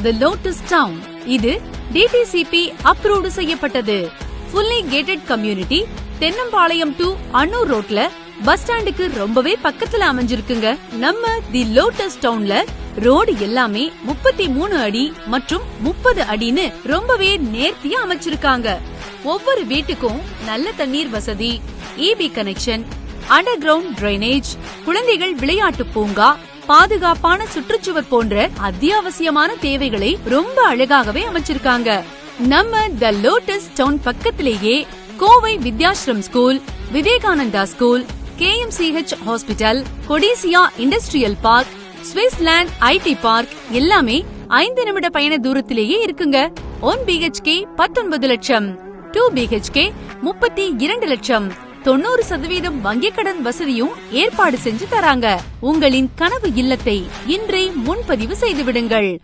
தி lotus down. இது DTCP approved செய்யப்பட்டது. Fully gated community. Thennampalayam to Annur ரோட்ல பஸ் ஸ்டாண்டுக்கு ரொம்பவே பக்கத்துல அமைஞ்சிருக்குங்க. நம்ம தி லோட்டஸ் டவுன்ல ரோடு எல்லாமே 33 அடி மற்றும் 30 அடின்னு ரொம்பவே நேர்த்தியா அமைச்சிருக்காங்க. ஒவ்வொரு வீட்டுக்கும் நல்ல தண்ணீர் வசதி, EB connection, under ground drainage, குழந்தைகள் விளையாட்டு பூங்கா, பாதுகாப்பான சுற்றுச்சுவர் போன்ற அத்தியாவசியமான தேவைகளை ரொம்ப அழகாகவே அமைச்சிருக்காங்க. நம்ம தி லோட்டஸ் டவுன் பக்கத்திலேயே Kovai Vidyashram school, Vivekananda school, KMCH hospital, Codissia industrial park, Swissland IT park எல்லாமே 5 நிமிட பயண தூரத்திலேயே இருக்குங்க. 1 BHK 19 லட்சம், 2 BHK 32 லட்சம், 90% வங்கிக் கடன் வசதியும் ஏற்பாடு செஞ்சு தராங்க. உங்களின் கனவு இல்லத்தை இன்றே முன்பதிவு செய்து விடுங்கள்.